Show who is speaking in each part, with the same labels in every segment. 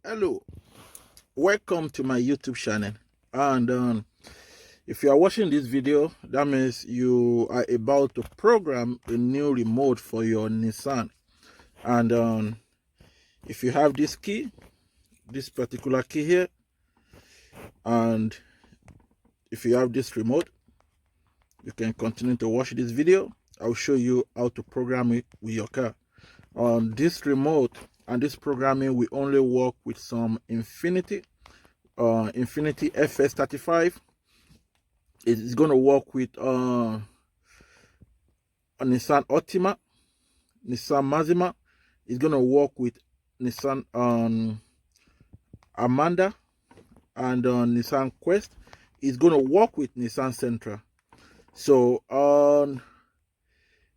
Speaker 1: Hello, welcome to my YouTube channel. And if you are watching this video, that means you are about to program a new remote for your Nissan. And if you have this key, this particular key here, and if you have this remote, you can continue to watch this video. I'll show you how to program it with your car. On this remote and this programming, we only work with some Infiniti FS35. It's going to work with a Nissan Altima, Nissan Maxima. It's going to work with Nissan Armada and Nissan Quest. It's going to work with Nissan Sentra. So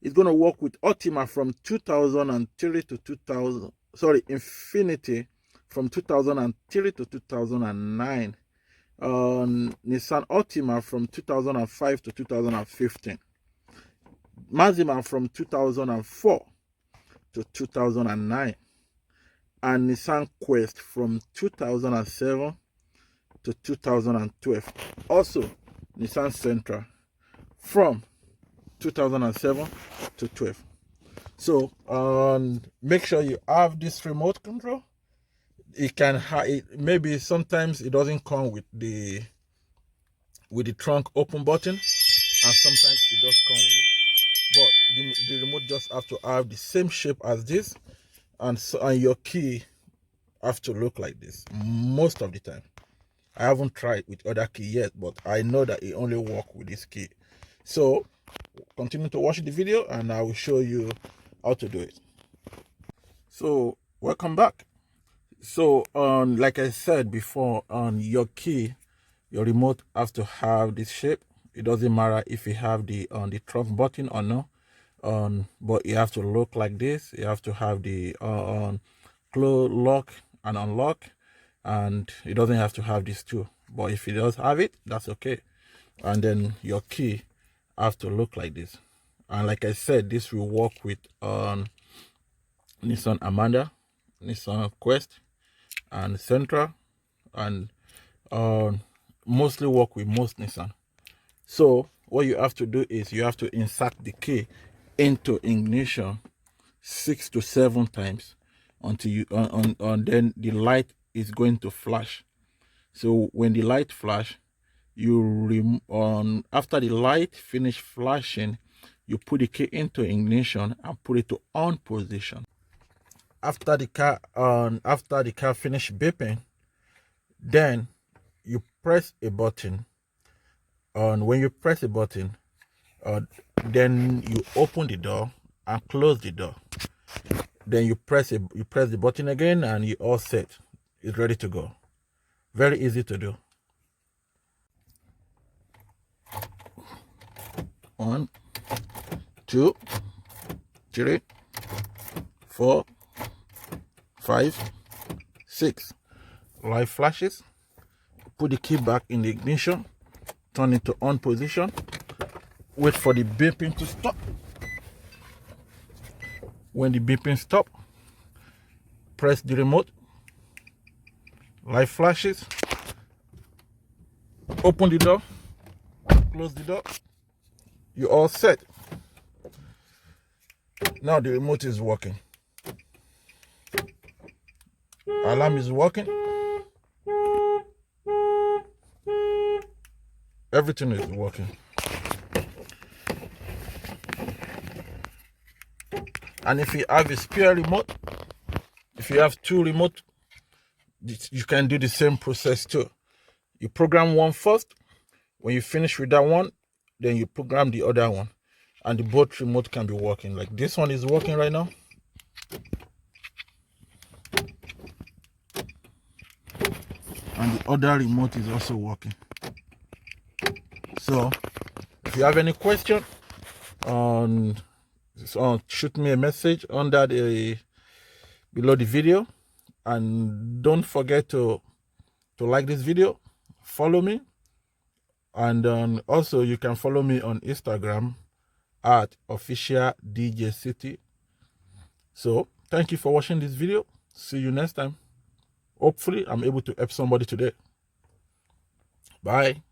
Speaker 1: it's going to work with Altima from 2003 to 2000. Sorry, Infiniti from 2003 to 2009. Nissan Altima from 2005 to 2015. Maxima from 2004 to 2009. And Nissan Quest from 2007 to 2012. Also, Nissan Sentra from 2007 to 12. So make sure you have this remote control. It can maybe sometimes it doesn't come with the trunk open button, and sometimes it does come with it. But the remote just have to have the same shape as this, and your key have to look like this most of the time. I haven't tried with other key yet, but I know that it only works with this key. So continue to watch the video and I will show you how to do it. So welcome back. So like I said before, on your key, your remote has to have this shape. It doesn't matter if you have the trunk button or no, but you have to look like this. You have to have the close, lock and unlock, and it doesn't have to have this too, but if it does have it, that's okay. And then your key have to look like this. And like I said, this will work with Nissan Armada, Nissan Quest, and Sentra, and mostly work with most Nissan. So what you have to do is you have to insert the key into ignition 6 to 7 times until you then the light is going to flash. So when the light flash, you after the light finish flashing, you put the key into ignition and put it to on position. After the car finish beeping, then you press a button. And when you press a button, then you open the door and close the door. Then you press the button again and you all set. It's ready to go. Very easy to do. 1, 2, 3, 4, 5, 6. Light flashes. Put the key back in the ignition. Turn it to on position. Wait for the beeping to stop. When the beeping stop, press the remote. Light flashes. Open the door. Close the door. You're all set. Now the remote is working. Alarm is working. Everything is working. And if you have a spare remote, if you have 2 remote, you can do the same process too. You program one first. When you finish with that one, then you program the other one, and the both remote can be working. Like this one is working right now. And the other remote is also working. So if you have any question, shoot me a message under below the video, and don't forget to like this video, follow me, and also you can follow me on Instagram at official DJ City. So thank you for watching this video. See you next time. Hopefully, I'm able to help somebody today. Bye.